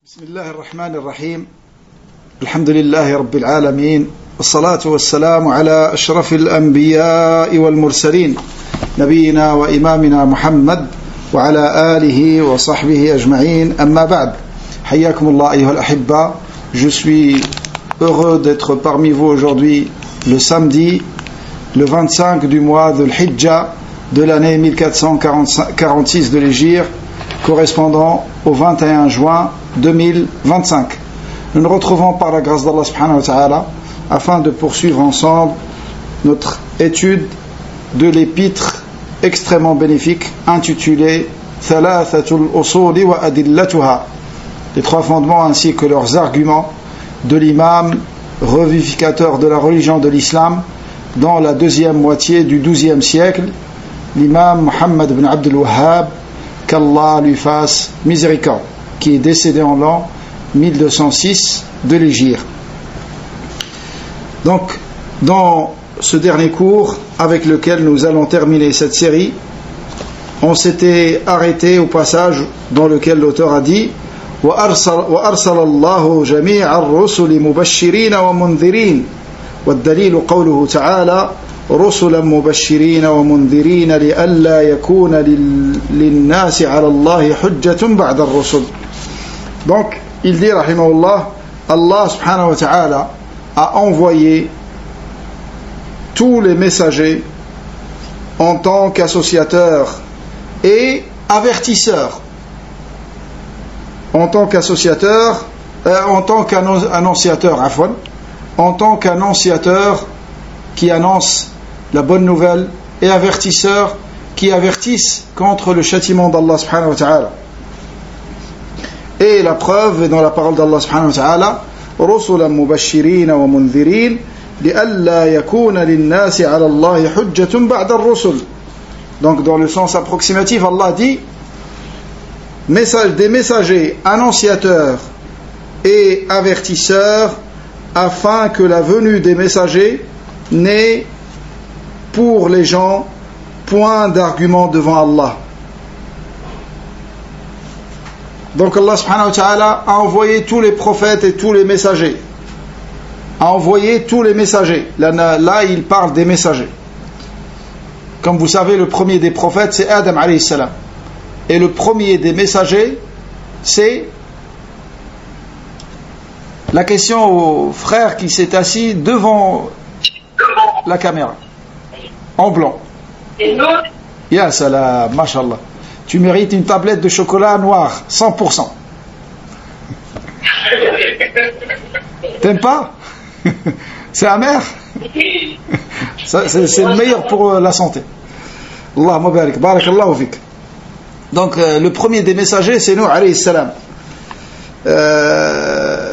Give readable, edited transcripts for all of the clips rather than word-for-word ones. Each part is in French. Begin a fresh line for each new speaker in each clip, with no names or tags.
بسم الله الرحمن الرحيم الحمد لله رب العالمين والصلاة والسلام على أشرف الأنبياء والمرسلين نبينا وإمامنا محمد وعلى آله وصحبه أجمعين أما بعد حياكم الله أيها الأحبة. Je suis heureux d'être parmi vous aujourd'hui le samedi le 25 du mois de l'Hijjah de l'année 1446 de l'Hégire, correspondant au 21 juin 2025. Nous nous retrouvons par la grâce d'Allah subhanahu wa ta'ala afin de poursuivre ensemble notre étude de l'épître extrêmement bénéfique intitulée Thalathatul Usuli wa Adillatuha, les trois fondements ainsi que leurs arguments de l'imam revivificateur de la religion de l'islam dans la deuxième moitié du XIIe siècle, l'imam Muhammad ibn Abdul Wahhab, qu'Allah lui fasse miséricorde, qui est décédé en l'an 1206 de l'Hégire. Donc, dans ce dernier cours avec lequel nous allons terminer cette série, on s'était arrêté au passage dans lequel l'auteur a dit وأرسل الله جميع الرسل مبشرين ومنذرين والدليل قوله تعالى رسلا مبشرين ومنذرين لئلا يكون للناس على الله حجة بعد الرسل. Donc il dit rahimahullah, Allah subhanahu wa ta'ala a envoyé tous les messagers en tant qu'associateurs et avertisseurs, en tant qu'associateur, en tant qu'annonciateur, en tant qu'annonciateur qui annonce la bonne nouvelle et avertisseurs qui avertissent contre le châtiment d'Allah subhanahu wa ta'ala. Et la preuve est dans la parole d'Allah subhanahu wa ta'ala رُسُلًا مُبَشِّرِينَ وَمُنذِرِينَ لِأَلَّا يَكُونَ لِلنَّاسِ عَلَى اللَّهِ حُجَّةٌ بَعْدَ الرُّسُلِ. Donc dans le sens approximatif, Allah dit des messagers annonciateurs et avertisseurs afin que la venue des messagers n'ait pour les gens point d'argument devant Allah. Donc Allah subhanahu wa ta'ala a envoyé tous les prophètes et tous les messagers. A envoyé tous les messagers. Là il parle des messagers. Comme vous savez, le premier des prophètes c'est Adam alayhi salam. Et le premier des messagers c'est la question au frère qui s'est assis devant la caméra en blanc. Ya salam, mashallah. Tu mérites une tablette de chocolat noir 100%. T'aimes pas? C'est amer. C'est le meilleur pour la santé. Allahumma barik, barakallahu fik. Donc le premier des messagers c'est Nuh alayhi salam. Allah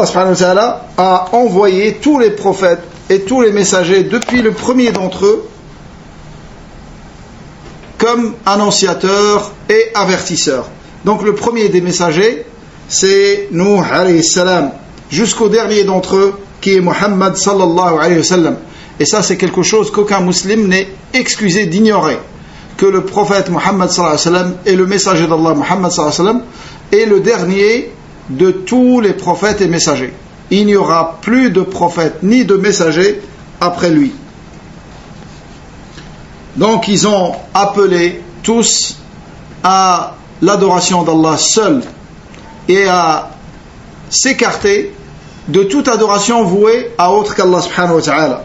subhanahu wa ta'ala a envoyé tous les prophètes et tous les messagers depuis le premier d'entre eux comme annonciateurs et avertisseurs. Donc le premier des messagers c'est Nuh alayhi salam jusqu'au dernier d'entre eux qui est Muhammad sallallahu alayhi wa sallam. Et ça c'est quelque chose qu'aucun musulman n'est excusé d'ignorer, que le prophète Muhammad sallallahu alayhi wa sallam est le messager d'Allah Muhammad sallallahu alayhi wa sallam est le dernier de tous les prophètes et messagers. Il n'y aura plus de prophètes ni de messagers après lui. Donc ils ont appelé tous à l'adoration d'Allah seul et à s'écarter de toute adoration vouée à autre qu'Allah subhanahu wa ta'ala.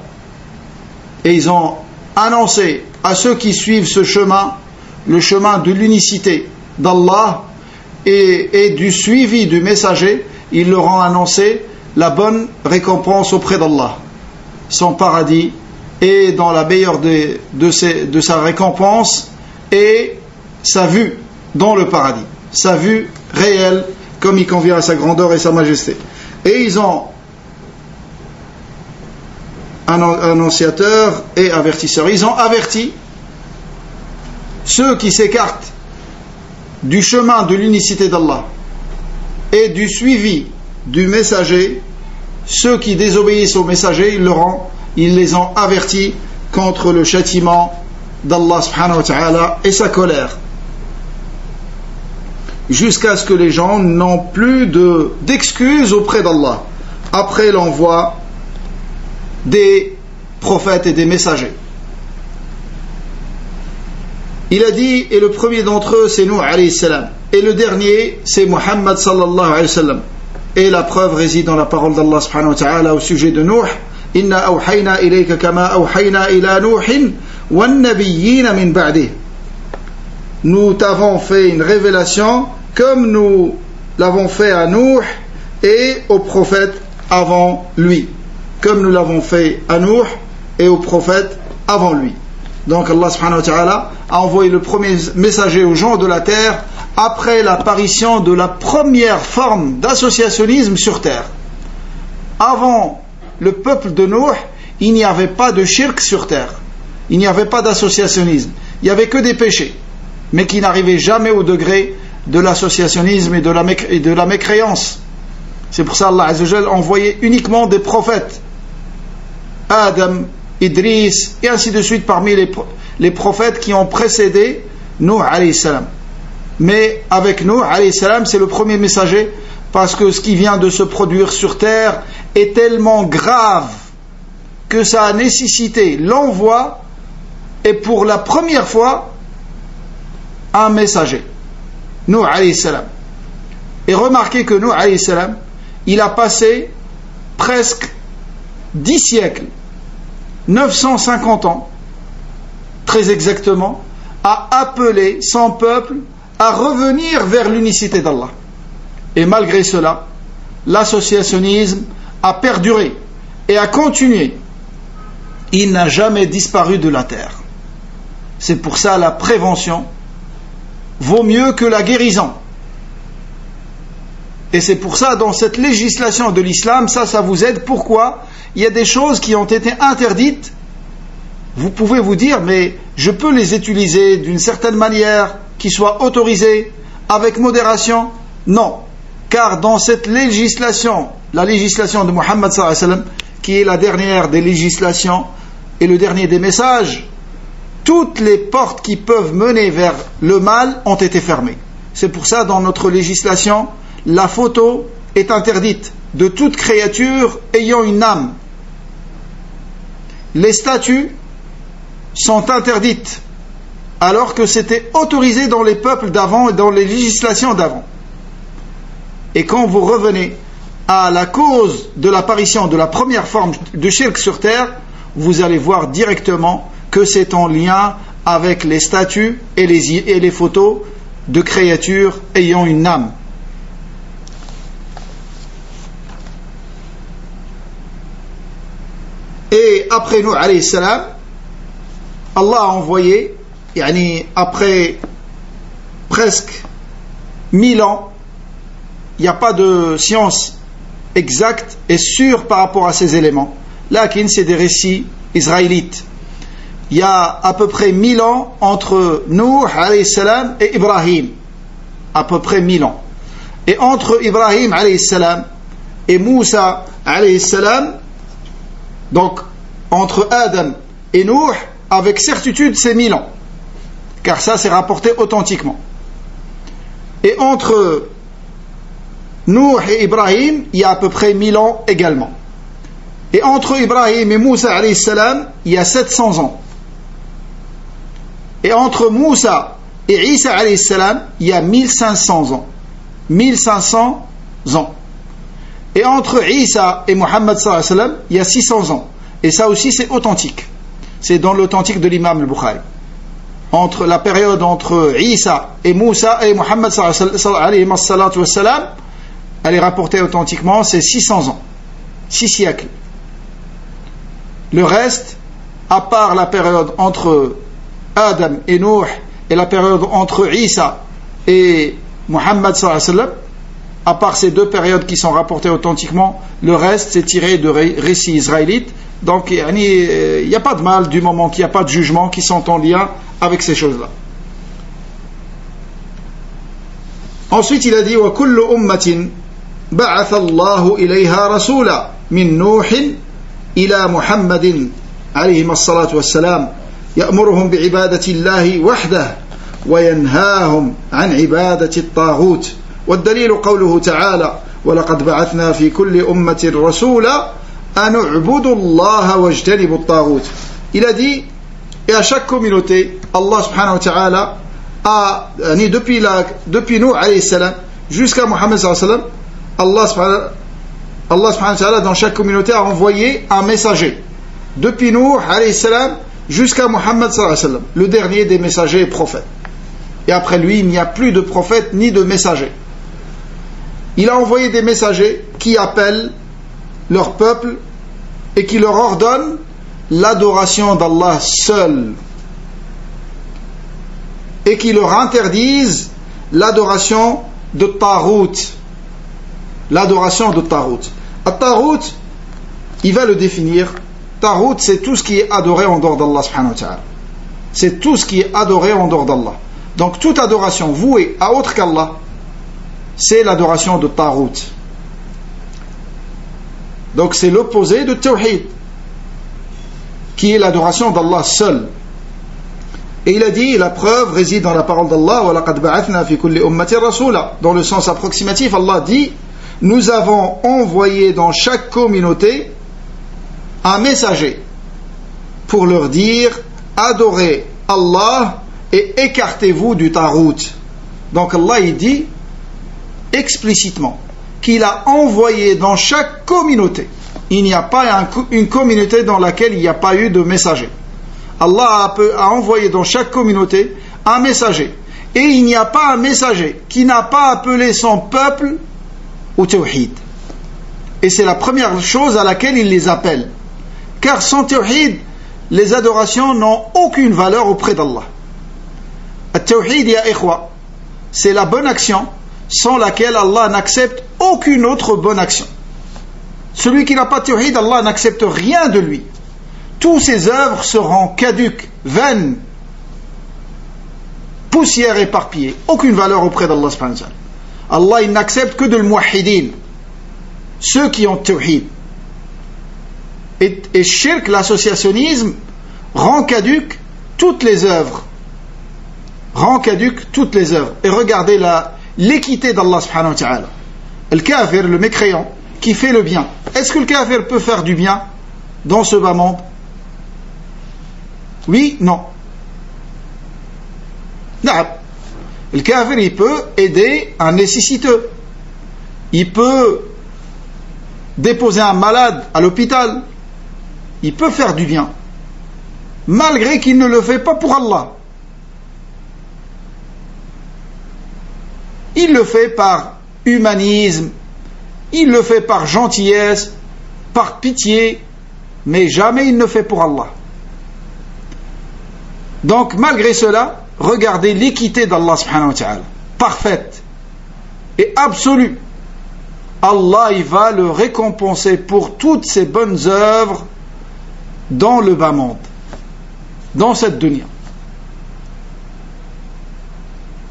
Et ils ont annoncé à ceux qui suivent ce chemin, le chemin de l'unicité d'Allah et du suivi du messager, ils leur ont annoncé la bonne récompense auprès d'Allah, son paradis, et dans la meilleure de sa récompense et sa vue dans le paradis, sa vue réelle comme il convient à sa grandeur et sa majesté. Et ils ont annonciateurs et avertisseurs. Ils ont averti ceux qui s'écartent du chemin de l'unicité d'Allah et du suivi du messager, ceux qui désobéissent au messager, ils les ont avertis contre le châtiment d'Allah subhanahu wa ta'ala et sa colère. jusqu'à ce que les gens n'ont plus d'excuses auprès d'Allah après l'envoi des prophètes et des messagers. Il a dit, et le premier d'entre eux c'est Nuh alayhi salam, et le dernier c'est Muhammad sallallahu alayhi wa sallam. Et la preuve réside dans la parole d'Allah subhanahu wa ta'ala au sujet de Nuh. Inna awhayna ilayka kama awhayna ila Nuhin wan nabiyyina min ba'dih. Nous t'avons fait une révélation comme nous l'avons fait à Nuh et aux prophètes avant lui. Comme nous l'avons fait à Nuh et aux prophètes avant lui. Donc Allah subhanahu wa ta'ala a envoyé le premier messager aux gens de la terre après l'apparition de la première forme d'associationnisme sur terre. Avant le peuple de Nuh, il n'y avait pas de shirk sur terre. Il n'y avait pas d'associationnisme. Il n'y avait que des péchés, mais qui n'arrivaient jamais au degré de l'associationnisme et de la mécréance. C'est pour ça qu'Allah Azza wa Jalla a envoyé uniquement des prophètes. Adam, Idris, et ainsi de suite parmi les prophètes qui ont précédé Nuh alayhi salam. Mais avec Nuh alayhi salam, c'est le premier messager parce que ce qui vient de se produire sur terre est tellement grave que ça a nécessité l'envoi et pour la première fois un messager, Nuh alayhi salam. Et remarquez que Nuh alayhi salam, il a passé presque 10 siècles, 950 ans, très exactement, à appeler son peuple à revenir vers l'unicité d'Allah. Et malgré cela, l'associationnisme a perduré et a continué. Il n'a jamais disparu de la terre. C'est pour ça la prévention vaut mieux que la guérison. Et c'est pour ça, dans cette législation de l'islam, ça vous aide. Pourquoi? Il y a des choses qui ont été interdites. Vous pouvez vous dire, mais je peux les utiliser d'une certaine manière, qui soit autorisée, avec modération. Non. Car dans cette législation, la législation de Muhammad sallallahu alayhi wa sallam, qui est la dernière des législations et le dernier des messages, toutes les portes qui peuvent mener vers le mal ont été fermées. C'est pour ça, dans notre législation, la photo est interdite de toute créature ayant une âme. Les statues sont interdites, alors que c'était autorisé dans les peuples d'avant et dans les législations d'avant. Et quand vous revenez à la cause de l'apparition de la première forme de shirk sur terre, vous allez voir directement que c'est en lien avec les statues et les photos de créatures ayant une âme. Et après Nuh alayhi salam, Allah a envoyé, après presque 1000 ans, il n'y a pas de science exacte et sûre par rapport à ces éléments. Là, c'est des récits israélites. Il y a à peu près 1000 ans entre Nuh alayhi salam et Ibrahim. À peu près 1000 ans. Et entre Ibrahim alayhi salam et Moussa alayhi salam, donc entre Adam et Nuh, avec certitude c'est 1000 ans. Car ça c'est rapporté authentiquement. Et entre Nuh et Ibrahim, il y a à peu près 1000 ans également. Et entre Ibrahim et Moussa alayhi salam, il y a 700 ans. Et entre Moussa et Isa alayhi salam, il y a 1500 ans. 1500 ans. Et entre Isa et Muhammad sallallahu alayhi wa sallam, il y a 600 ans. Et ça aussi c'est authentique. C'est dans l'authentique de l'imam al-Bukhari. Entre la période entre Isa et Moussa et Muhammad sallallahu alayhi wa sallam, elle est rapportée authentiquement, c'est 600 ans. 6 siècles. Le reste, à part la période entre Adam et Nuh et la période entre Isa et Muhammad sallallahu alayhi wa sallam, à part ces deux périodes qui sont rapportées authentiquement, le reste c'est tiré de récits israélites. Donc il n'y a pas de mal du moment qu'il n'y a pas de jugement qui sont en lien avec ces choses-là. Ensuite il a dit وَكُلُّ أُمَّةٍ بَعَثَ اللَّهُ إِلَيْهَا رَسُولًا مِنْ نُوحٍ إِلَى مُحَمَّدٍ عليهما الصلاة والسلام يأمرهم بعبادة الله وحده وينهاهم عن عبادة الطاغوت. والدليل قوله تعالى ولقد بعثنا في كل أمة رسولا أن اعبدوا الله واجتنبوا الطاغوت. Il a dit, et à chaque communauté, Allah subhanahu wa ta'ala a, depuis Nuh alayhi salam jusqu'à Muhammad sallallahu alayhi wa sallam, Allah subhanahu wa ta'ala dans chaque communauté a envoyé un messager. Depuis Nuh alayhi salam jusqu'à Muhammad sallallahu alayhi wa sallam, le dernier des messagers et prophètes. Et après lui, il n'y a plus de prophètes ni de messagers. Il a envoyé des messagers qui appellent leur peuple et qui leur ordonnent l'adoration d'Allah seul et qui leur interdisent l'adoration de Tarout. L'adoration de Tarout. Tarout, il va le définir. Tarout, c'est tout ce qui est adoré en dehors d'Allah subhanahu wa ta'ala. C'est tout ce qui est adoré en dehors d'Allah. Donc toute adoration vouée à autre qu'Allah, c'est l'adoration de Tarout. Donc c'est l'opposé de Tawhid, qui est l'adoration d'Allah seul. Et il a dit, la preuve réside dans la parole d'Allah, وَلَقَدْ بَعَثْنَا فِي كُلِّ أُمَّةٍ رَسُولًا. Dans le sens approximatif, Allah dit, nous avons envoyé dans chaque communauté un messager pour leur dire, adorez Allah et écartez-vous du Tarout. Donc Allah il dit explicitement qu'il a envoyé dans chaque communauté. Il n'y a pas une communauté dans laquelle il n'y a pas eu de messager. Allah a envoyé dans chaque communauté un messager. Et il n'y a pas un messager qui n'a pas appelé son peuple au tawhid. Et c'est la première chose à laquelle il les appelle. Car sans tawhid, les adorations n'ont aucune valeur auprès d'Allah. At-tawhid ya ikhwa, c'est la bonne action sans laquelle Allah n'accepte aucune autre bonne action. Celui qui n'a pas de tawhid, Allah n'accepte rien de lui. Tous ses œuvres seront caduques, vaines, poussière éparpillée, aucune valeur auprès d'Allah subhanahu wa ta'ala. Allah il n'accepte que de l'muwahhidin, ceux qui ont tawhid. Et shirk, l'associationnisme, rend caduque toutes les œuvres. Rend caduque toutes les œuvres. Et regardez l'équité d'Allah subhanahu wa ta'ala. Le kafir, le mécréant, qui fait le bien. Est-ce que le kafir peut faire du bien dans ce bas monde? Oui, non. Non. Le kafir, il peut aider un nécessiteux. Il peut déposer un malade à l'hôpital. Il peut faire du bien. Malgré qu'il ne le fait pas pour Allah. Il le fait par humanisme, il le fait par gentillesse, par pitié, mais jamais il ne fait pour Allah. Donc malgré cela, regardez l'équité d'Allah subhanahu wa ta'ala, parfaite et absolue. Allah il va le récompenser pour toutes ses bonnes œuvres dans le bas monde, dans cette dunya.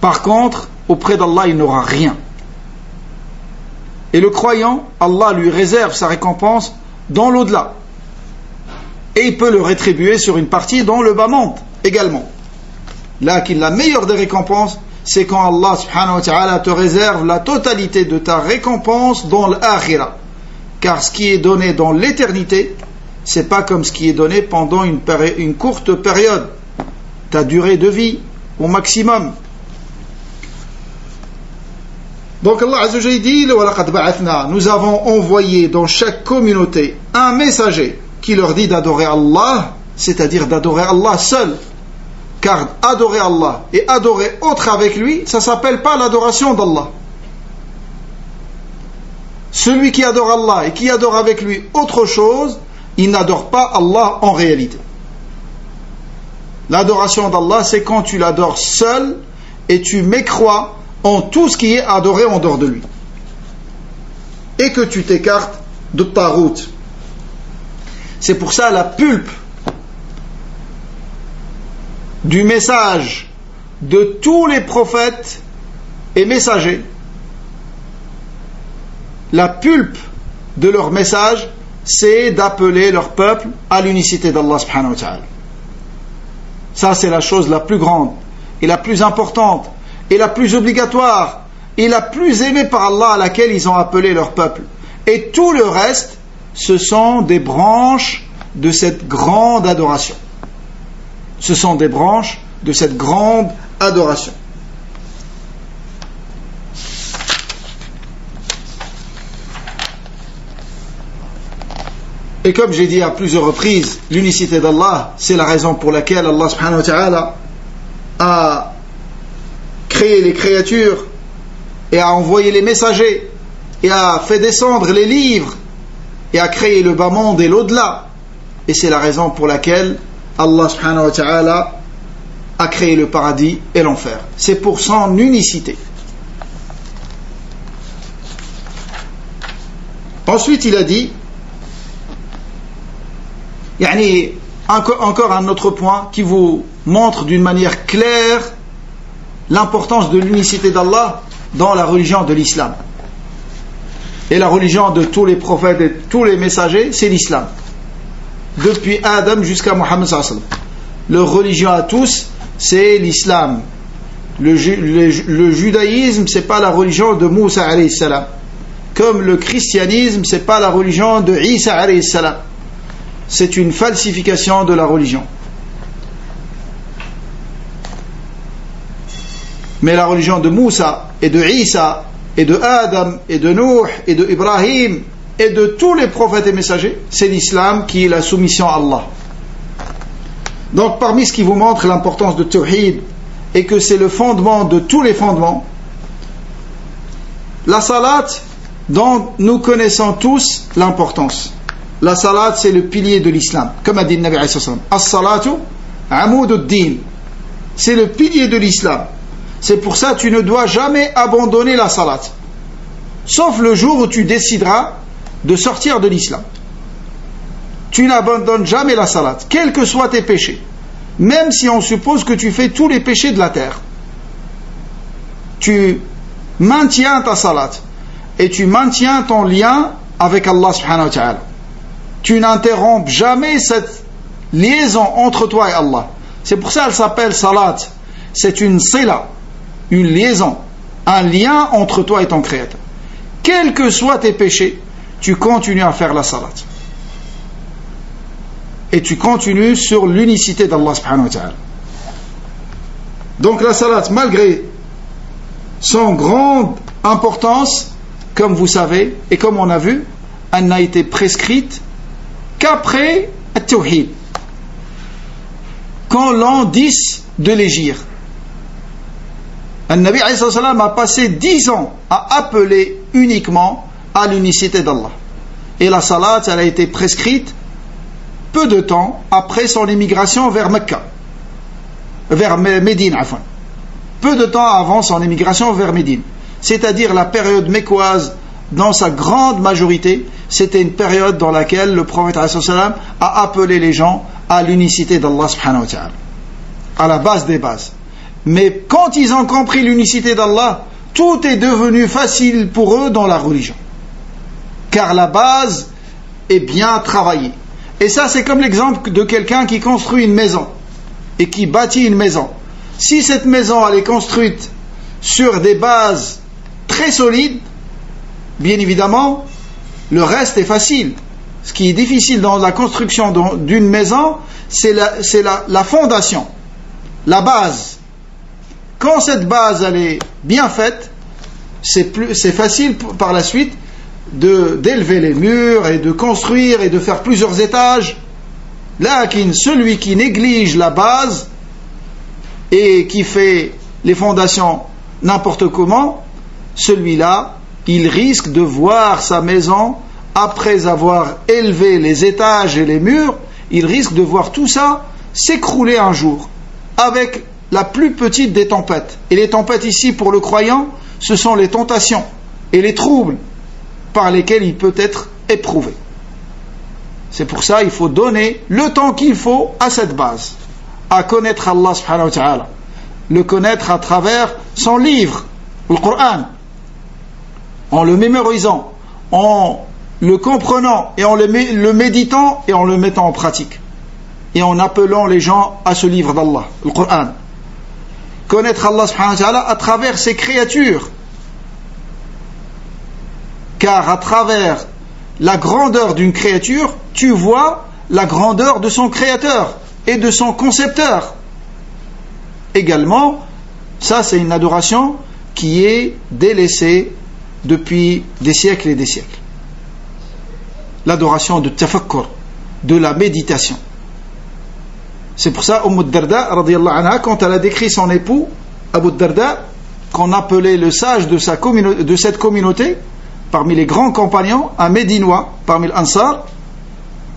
Par contre, auprès d'Allah, il n'aura rien. Et le croyant, Allah lui réserve sa récompense dans l'au-delà. Et il peut le rétribuer sur une partie dans le bas monde également. Là, la meilleure des récompenses, c'est quand Allah subhanahu wa ta'ala te réserve la totalité de ta récompense dans l'akhira. Car ce qui est donné dans l'éternité, c'est pas comme ce qui est donné pendant une courte période. Ta durée de vie, au maximum. Donc Allah Azza wa Jalla dit, nous avons envoyé dans chaque communauté un messager qui leur dit d'adorer Allah, c'est-à-dire d'adorer Allah seul. Car adorer Allah et adorer autre avec lui, ça ne s'appelle pas l'adoration d'Allah. Celui qui adore Allah et qui adore avec lui autre chose, il n'adore pas Allah en réalité. L'adoration d'Allah, c'est quand tu l'adores seul et tu mécrois en tout ce qui est adoré en dehors de lui. Et que tu t'écartes de Tarout. C'est pour ça la pulpe du message de tous les prophètes et messagers, la pulpe de leur message, c'est d'appeler leur peuple à l'unicité d'Allah subhanahu wa ta'ala. Ça c'est la chose la plus grande et la plus importante, et la plus obligatoire, et la plus aimée par Allah, à laquelle ils ont appelé leur peuple. Et tout le reste, ce sont des branches de cette grande adoration. Ce sont des branches de cette grande adoration. Et comme j'ai dit à plusieurs reprises, l'unicité d'Allah, c'est la raison pour laquelle Allah subhanahu wa ta'ala a créé les créatures et a envoyé les messagers et a fait descendre les livres et a créé le bas monde et l'au-delà. Et c'est la raison pour laquelle Allah subhanahu wa ta'ala a créé le paradis et l'enfer. C'est pour son unicité. Ensuite il a dit, encore un autre point qui vous montre d'une manière claire l'importance de l'unicité d'Allah dans la religion de l'islam. Et la religion de tous les prophètes et tous les messagers, c'est l'islam. Depuis Adam jusqu'à Mohammed sallallahu alayhi wa sallam. Leur religion à tous, c'est l'islam. Le judaïsme, c'est pas la religion de Moussa alayhi salam. Comme le christianisme, c'est pas la religion de Isa alayhi salam. C'est une falsification de la religion. Mais la religion de Moussa et de Isa et de Adam et de Nuh et de Ibrahim et de tous les prophètes et messagers, c'est l'islam qui est la soumission à Allah. Donc parmi ce qui vous montre l'importance de Tawhid et que c'est le fondement de tous les fondements, la salat dont nous connaissons tous l'importance. La salat, c'est le pilier de l'islam. Comme a dit le Nabi alayhi salam, as-salatu amoud-ud-din. C'est le pilier de l'islam. C'est pour ça que tu ne dois jamais abandonner la salat. Sauf le jour où tu décideras de sortir de l'islam. Tu n'abandonnes jamais la salat, quels que soient tes péchés. Même si on suppose que tu fais tous les péchés de la terre. Tu maintiens ta salat. Et tu maintiens ton lien avec Allah subhanahu wa ta'ala. Tu n'interromps jamais cette liaison entre toi et Allah. C'est pour ça qu'elle s'appelle salat. C'est une sila, une liaison, un lien entre toi et ton Créateur. Quels que soient tes péchés, tu continues à faire la salat. Et tu continues sur l'unicité d'Allah subhanahu wa ta'ala. Donc la salat, malgré son grande importance, comme vous savez, et comme on a vu, elle n'a été prescrite qu'après At-Tawhid, quand l'an 10 de l'Hégire. Le Nabi alayhi salam a passé 10 ans à appeler uniquement à l'unicité d'Allah. Et la salat, elle a été prescrite peu de temps après son émigration vers Mecca, vers Médine, peu de temps avant son émigration vers Médine. C'est-à-dire la période mécoise, dans sa grande majorité, c'était une période dans laquelle le prophète a appelé les gens à l'unicité d'Allah subhanahu wa ta'ala, à la base des bases. Mais quand ils ont compris l'unicité d'Allah, tout est devenu facile pour eux dans la religion, car la base est bien travaillée. Et ça, c'est comme l'exemple de quelqu'un qui construit une maison et qui bâtit une maison. Si cette maison elle est construite sur des bases très solides, bien évidemment, le reste est facile. Ce qui est difficile dans la construction d'une maison, c'est la fondation, la base. Quand cette base elle est bien faite, c'est facile par la suite d'élever les murs et de construire et de faire plusieurs étages. Là, celui qui néglige la base et qui fait les fondations n'importe comment, celui-là, il risque de voir sa maison, après avoir élevé les étages et les murs, il risque de voir tout ça s'écrouler un jour, avec la plus petite des tempêtes. Et les tempêtes ici, pour le croyant, ce sont les tentations et les troubles par lesquels il peut être éprouvé. C'est pour ça qu'il faut donner le temps qu'il faut à cette base, à connaître Allah subhanahu wa ta'ala, le connaître à travers son livre, le Coran, en le mémorisant, en le comprenant et en le méditant et en le mettant en pratique et en appelant les gens à ce livre d'Allah, le Coran. connaître Allah subhanahu wa ta'ala à travers ses créatures. Car à travers la grandeur d'une créature, tu vois la grandeur de son créateur et de son concepteur. Également, ça c'est une adoration qui est délaissée depuis des siècles et des siècles. L'adoration de tafakkur, de la méditation. C'est pour ça, Darda, radiyallahu anha, quand elle a décrit son époux, Abu Darda, qu'on appelait le sage de cette communauté, parmi les grands compagnons, un Médinois, parmi l'Ansar,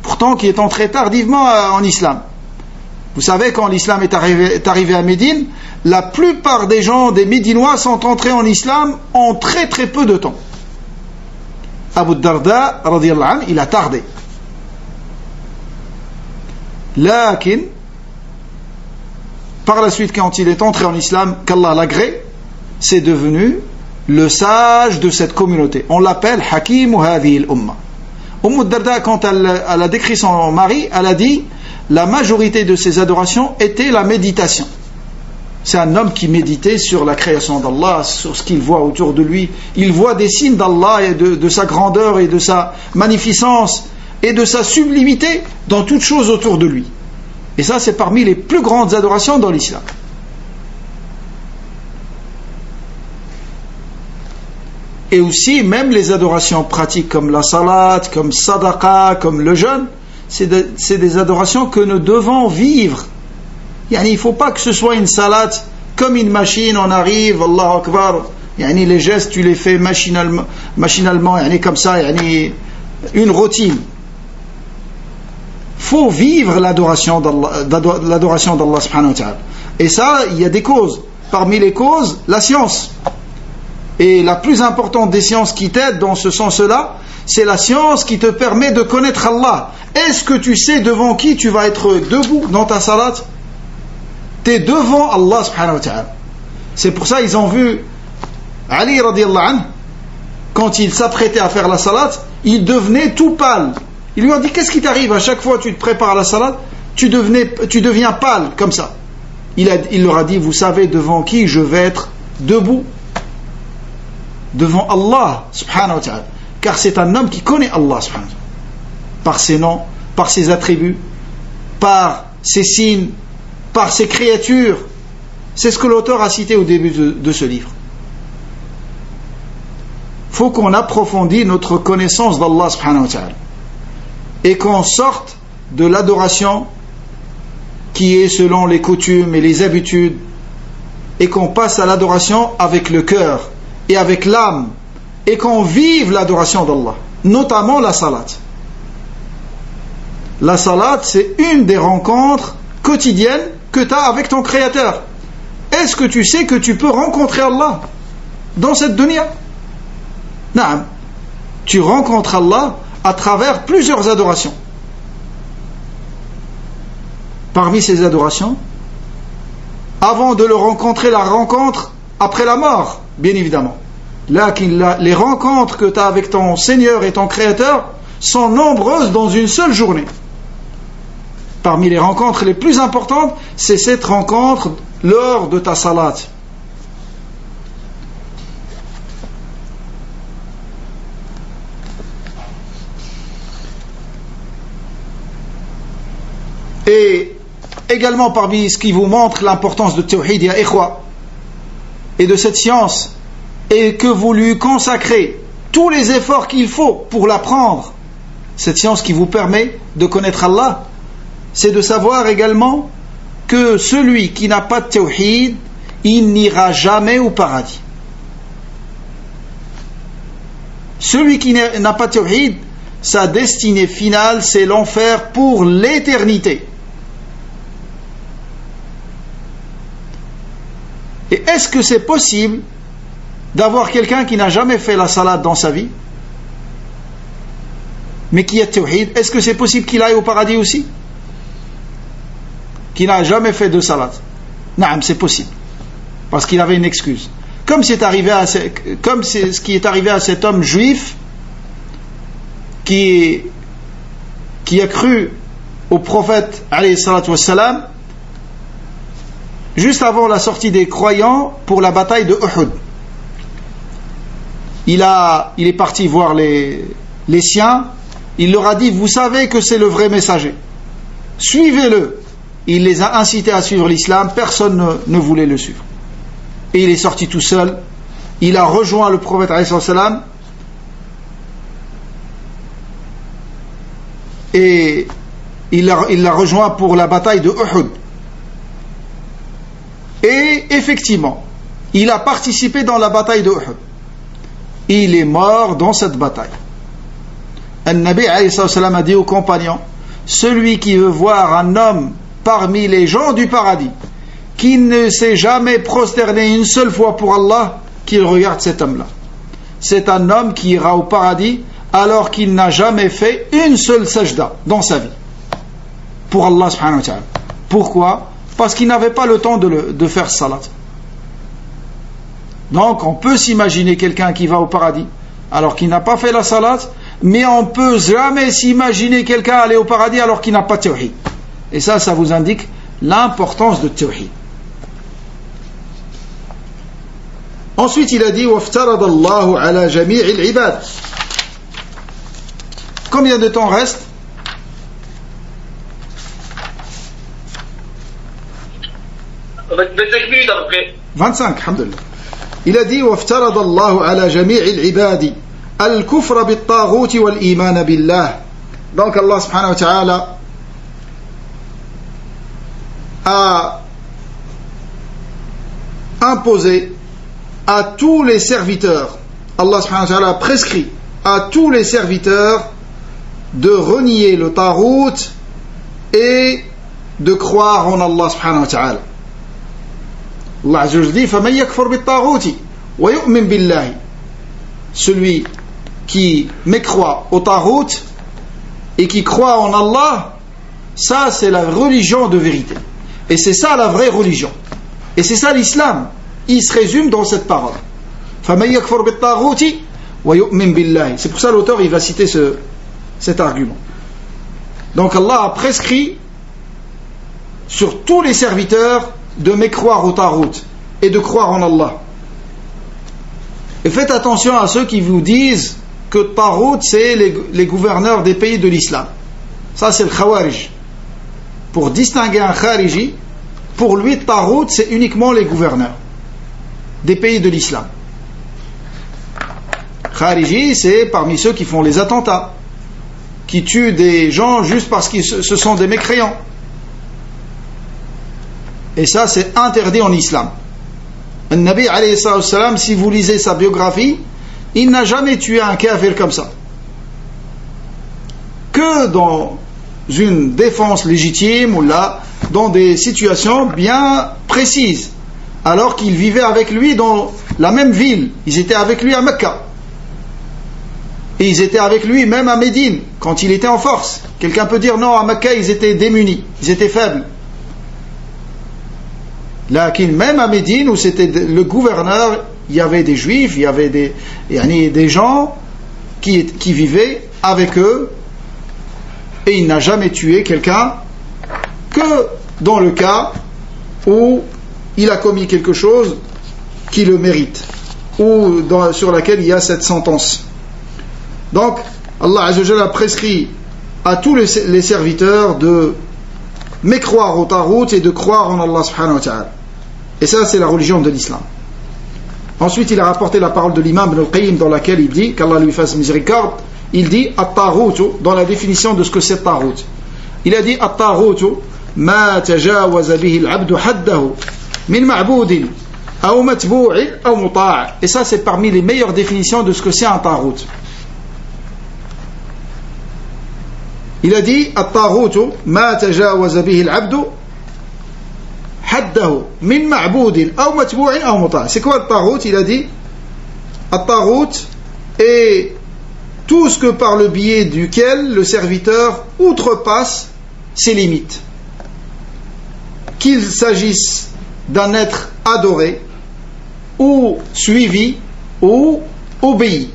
pourtant qui est entré tardivement en islam. Vous savez, quand l'islam est arrivé à Médine, la plupart des gens, des Médinois, sont entrés en islam en très très peu de temps. Abu Darda, radiyallahu anhu, il a tardé. Lakin, par la suite, quand il est entré en islam, qu'Allah l'agrée, c'est devenu le sage de cette communauté. On l'appelle Hakim Hadhihi al-Umma. Darda, quand elle a décrit son mari, elle a dit la majorité de ses adorations était la méditation. C'est un homme qui méditait sur la création d'Allah, sur ce qu'il voit autour de lui. Il voit des signes d'Allah et de sa grandeur et de sa magnificence et de sa sublimité dans toutes choses autour de lui. Et ça, c'est parmi les plus grandes adorations dans l'islam. Et aussi, même les adorations pratiques comme la salat, comme sadaqa, comme le jeûne, c'est des adorations que nous devons vivre. Il ne faut pas que ce soit une salat comme une machine, on arrive, Allahu Akbar, les gestes tu les fais machinalement, comme ça, une routine. Il faut vivre l'adoration d'Allah subhanahu wa ta'ala. Et ça, il y a des causes. Parmi les causes, la science. Et la plus importante des sciences qui t'aide dans ce sens-là, c'est la science qui te permet de connaître Allah. Est-ce que tu sais devant qui tu vas être debout dans ta salat? Tu es devant Allah subhanahu wa ta'ala. C'est pour ça ils ont vu Ali radiyallahu anhu, quand il s'apprêtait à faire la salat, il devenait tout pâle. Ils lui ont dit, qu'est-ce qui t'arrive à chaque fois que tu te prépares à la salat, tu deviens pâle comme ça. Il leur a dit, vous savez devant qui je vais être debout? Devant Allah subhanahu wa ta'ala. Car c'est un homme qui connaît Allah subhanahu wa ta'ala. Par ses noms, par ses attributs, par ses signes, par ses créatures. C'est ce que l'auteur a cité au début de ce livre. Il faut qu'on approfondisse notre connaissance d'Allah subhanahu wa ta'ala. Et qu'on sorte de l'adoration qui est selon les coutumes et les habitudes, et qu'on passe à l'adoration avec le cœur et avec l'âme, et qu'on vive l'adoration d'Allah, notamment la salat. La salat, c'est une des rencontres quotidiennes que tu as avec ton Créateur. Est-ce que tu sais que tu peux rencontrer Allah dans cette dunya? Non. Tu rencontres Allah à travers plusieurs adorations. Parmi ces adorations, avant de le rencontrer, la rencontre après la mort, bien évidemment. Là, les rencontres que tu as avec ton Seigneur et ton Créateur sont nombreuses dans une seule journée. Parmi les rencontres les plus importantes, c'est cette rencontre lors de ta salat. Et également parmi ce qui vous montre l'importance de Tawhid ya Ikhwa et de cette science, et que vous lui consacrez tous les efforts qu'il faut pour l'apprendre, cette science qui vous permet de connaître Allah, c'est de savoir également que celui qui n'a pas de Tawhid, il n'ira jamais au paradis. Celui qui n'a pas de Tawhid, sa destinée finale, c'est l'enfer pour l'éternité. Et est-ce que c'est possible d'avoir quelqu'un qui n'a jamais fait la salat dans sa vie, mais qui a tawhid? Est-ce que c'est possible qu'il aille au paradis aussi, qui n'a jamais fait de salat? Non, c'est possible, parce qu'il avait une excuse. Comme ce qui est arrivé à cet homme juif qui a cru au prophète alayhi salatu wassalam, juste avant la sortie des croyants pour la bataille de Uhud. Il est parti voir les siens. Il leur a dit, vous savez que c'est le vrai messager, suivez-le. Il les a incités à suivre l'islam. Personne ne voulait le suivre, et il est sorti tout seul. Il a rejoint le prophète alayhi salam, et il l'a rejoint pour la bataille de Uhud. Et effectivement, il a participé dans la bataille de Uhud. Il est mort dans cette bataille. An-Nabi alayhi salam a dit aux compagnons, celui qui veut voir un homme parmi les gens du paradis qui ne s'est jamais prosterné une seule fois pour Allah, qu'il regarde cet homme-là. C'est un homme qui ira au paradis alors qu'il n'a jamais fait une seule sajda dans sa vie pour Allah subhanahu wa ta'ala. Pourquoi? Parce qu'il n'avait pas le temps de faire salat. Donc on peut s'imaginer quelqu'un qui va au paradis alors qu'il n'a pas fait la salat, mais on peut jamais s'imaginer quelqu'un aller au paradis alors qu'il n'a pas de tawhid. Et ça vous indique l'importance de tawhid. Ensuite il a dit وَافْتَرَضَ اللَّهُ عَلَى جَمِيعِ الْعِبَادِ. Combien de temps reste?
Avec 25 minutes à peu près.
25, alhamdulillah. Il a dit وَافْتَرَضَ اللَّهُ عَلَى جَمِيعِ الْعِبَادِ الْكُفْرَ بِالطَّاغُوتِ وَالْإِيمَانَ بِاللَّهِ. Donc Allah subhanahu wa ta'ala a imposé à tous les serviteurs, Allah subhanahu wa ta'ala a prescrit à tous les serviteurs de renier le tarout et de croire en Allah subhanahu wa ta'ala. Allah azza wa jalla dit فَمَنْ يَكْفُرْ بِالطَّاغُوتِ وَيُؤْمِنْ بِاللَّهِ. Celui qui mécroit au tarout et qui croit en Allah, ça c'est la religion de vérité, et c'est ça la vraie religion, et c'est ça l'islam. Il se résume dans cette parole. فَمَنْ يَكْفُرْ بِالطَّاغُوتِ وَيُؤْمِنْ بِاللَّهِ. C'est pour ça l'auteur il va citer cet argument. Donc Allah a prescrit sur tous les serviteurs de mécroire au tarout et de croire en Allah. Et faites attention à ceux qui vous disent que tarout c'est les gouverneurs des pays de l'islam. Ça c'est le khawarij. Pour distinguer un khariji, pour lui tarout c'est uniquement les gouverneurs des pays de l'islam. Khariji c'est parmi ceux qui font les attentats, qui tuent des gens juste parce que ce sont des mécréants. Et ça c'est interdit en islam. Le Nabi alayhi salam, si vous lisez sa biographie, il n'a jamais tué un kafir comme ça, que dans une défense légitime ou là dans des situations bien précises, alors qu'ils vivaient avec lui dans la même ville. Ils étaient avec lui à Mecca et ils étaient avec lui même à Médine quand il était en force. Quelqu'un peut dire non, à Mecca ils étaient démunis, ils étaient faibles. Là, même à Médine où c'était le gouverneur, il y avait des juifs, il y avait des gens qui vivaient avec eux, et il n'a jamais tué quelqu'un que dans le cas où il a commis quelque chose qui le mérite, ou sur laquelle il y a cette sentence. Donc Allah Azza wa Jalla a prescrit à tous les serviteurs de mécroire au tarout et de croire en Allah subhanahu wa ta'ala. Et ça c'est la religion de l'islam. Ensuite il a rapporté la parole de l'imam Ibn al-Qayyim dans laquelle il dit, qu'Allah lui fasse miséricorde, il dit at-tarout, dans la définition de ce que c'est tarout, il a dit at-tarout ma tajawaza bihi al-abdu haddahu min ma'budin aw matbu'in aw muta'. Et ça c'est parmi les meilleures définitions de ce que c'est un tarout. Il a dit at-tarout ma tajawaza bihi al-abdu haddahu min ma'budin aw matbu'in aw muta'. C'est quoi at-tarout? Il a dit at-tarout est tout ce que par le biais duquel le serviteur outrepasse ses limites, qu'il s'agisse d'un être adoré ou suivi ou obéi.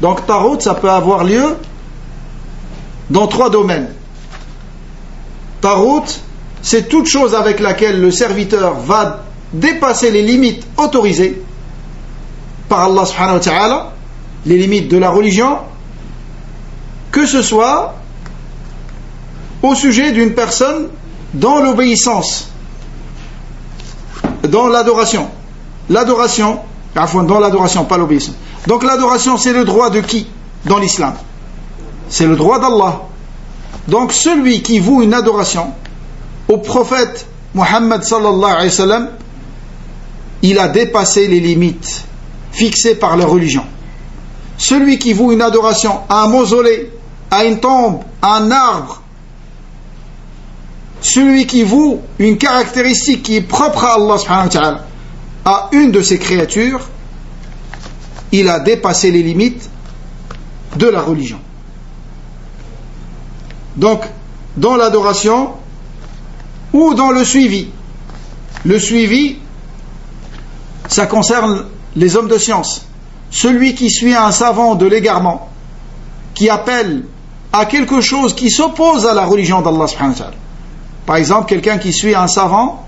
Donc tarout ça peut avoir lieu dans trois domaines. Tarout c'est toute chose avec laquelle le serviteur va dépasser les limites autorisées par Allah subhanahu wa ta'ala, les limites de la religion, que ce soit au sujet d'une personne dans l'obéissance, dans l'adoration. L'adoration, dans l'adoration, pas l'obéissance. Donc l'adoration, c'est le droit de qui dans l'islam? C'est le droit d'Allah. Donc celui qui voue une adoration au prophète Muhammad sallallahu alayhi wa sallam, il a dépassé les limites fixées par la religion. Celui qui voue une adoration à un mausolée, à une tombe, à un arbre, celui qui voue une caractéristique qui est propre à Allah subhanahu wa ta'ala, à une de ses créatures, il a dépassé les limites de la religion. Donc, dans l'adoration ou dans le suivi. Le suivi, ça concerne les hommes de science. Celui qui suit un savant de l'égarement, qui appelle à quelque chose qui s'oppose à la religion d'Allah subhanahu wa ta'ala. Par exemple, quelqu'un qui suit un savant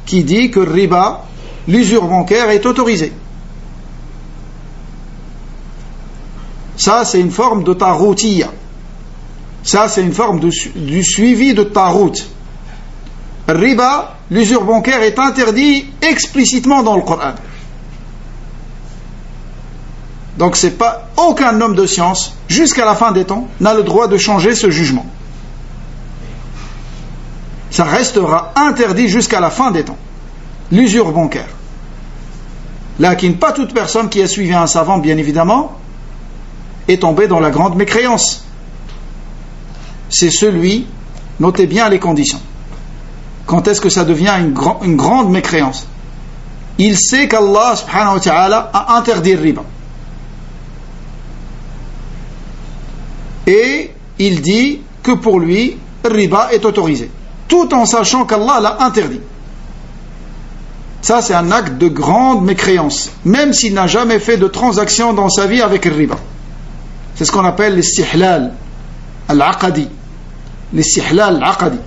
qui dit que le riba, l'usure bancaire, est autorisée. Ça, c'est une forme de taroutiyya. Ça, c'est une forme du suivi de tarout. Le riba, l'usure bancaire, est interdit explicitement dans le Coran. Donc, c'est pas aucun homme de science, jusqu'à la fin des temps, n'a le droit de changer ce jugement. Ça restera interdit jusqu'à la fin des temps. L'usure bancaire. Lakin, pas toute personne qui a suivi un savant, bien évidemment, est tombée dans la grande mécréance. C'est celui, notez bien les conditions. Quand est-ce que ça devient une grande mécréance? Il sait qu'Allah subhanahu wa ta'ala a interdit le riba. Et il dit que pour lui, le riba est autorisé, tout en sachant qu'Allah l'a interdit. Ça, c'est un acte de grande mécréance, même s'il n'a jamais fait de transaction dans sa vie avec le riba. C'est ce qu'on appelle l'istihlal al-aqadi. L'istihlal al-aqadi.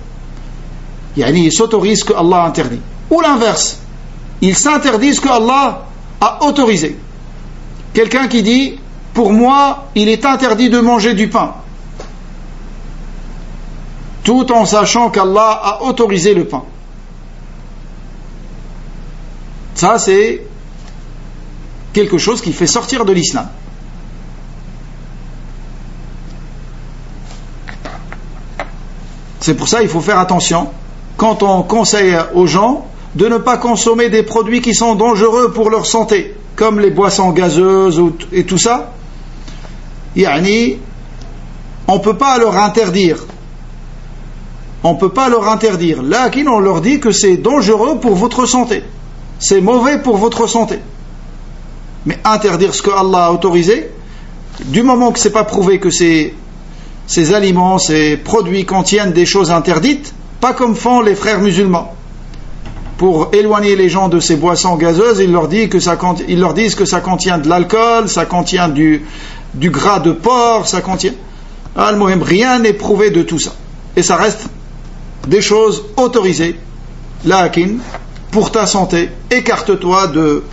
Il s'autorise ce que Allah a interdit. Ou l'inverse, il s'interdit ce que Allah a autorisé. Quelqu'un qui dit, pour moi, il est interdit de manger du pain, tout en sachant qu'Allah a autorisé le pain. Ça, c'est quelque chose qui fait sortir de l'islam. C'est pour ça qu'il faut faire attention quand on conseille aux gens de ne pas consommer des produits qui sont dangereux pour leur santé, comme les boissons gazeuses et tout ça. On ne peut pas leur interdire. On ne peut pas leur interdire. Là, on leur dit que c'est dangereux pour votre santé. C'est mauvais pour votre santé. Mais interdire ce que Allah a autorisé, du moment que ce n'est pas prouvé que ces aliments, ces produits contiennent des choses interdites, pas comme font les frères musulmans. Pour éloigner les gens de ces boissons gazeuses, ils leur disent que ça contient de l'alcool, ça contient du gras de porc, ça contient... Rien n'est prouvé de tout ça. Et ça reste des choses autorisées. Lakin, pour ta santé, écarte-toi de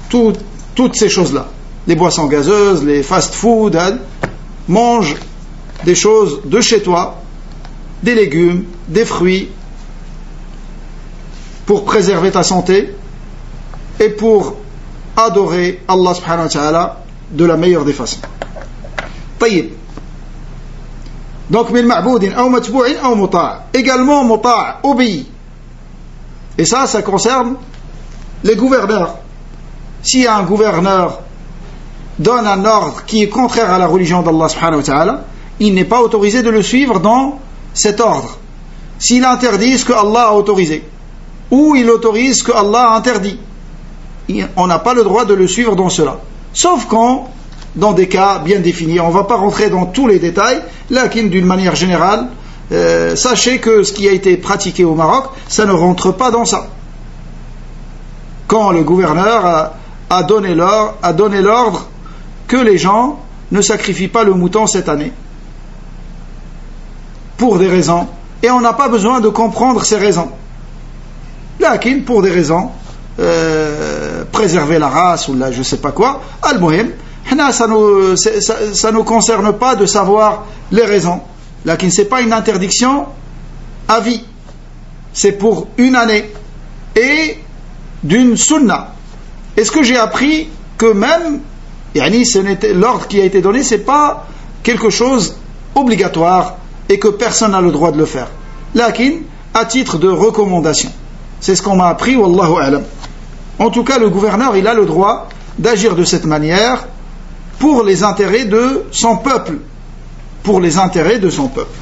toutes ces choses-là. Les boissons gazeuses, les fast-food, mange des choses de chez toi, des légumes, des fruits, pour préserver ta santé et pour adorer Allah subhanahu wa ta'ala de la meilleure des façons. طيب. Donc, min ma'boudin ou matbou'in ou muta'. Également muta', obéi. Et ça concerne les gouverneurs. Si un gouverneur donne un ordre qui est contraire à la religion d'Allah subhanahu wa ta'ala, il n'est pas autorisé de le suivre dans cet ordre. S'il interdit ce que Allah a autorisé, ou il autorise ce que Allah a interdit, on n'a pas le droit de le suivre dans cela. Sauf quand, dans des cas bien définis, on ne va pas rentrer dans tous les détails, là, d'une manière générale, sachez que ce qui a été pratiqué au Maroc, ça ne rentre pas dans ça. Quand le gouverneur a donné l'ordre que les gens ne sacrifient pas le mouton cette année, pour des raisons et on n'a pas besoin de comprendre ces raisons. Lakin, pour des raisons, préserver la race ou là, je ne sais pas quoi, al-muhim, ça nous concerne pas de savoir les raisons. Lakin, ce n'est pas une interdiction à vie. C'est pour une année et d'une sunna. Et ce que j'ai appris, que même l'ordre qui a été donné, ce n'est pas quelque chose obligatoire et que personne n'a le droit de le faire. Lakin, à titre de recommandation. C'est ce qu'on m'a appris, wallahu a'lam. En tout cas, le gouverneur, il a le droit d'agir de cette manière pour les intérêts de son peuple. Pour les intérêts de son peuple.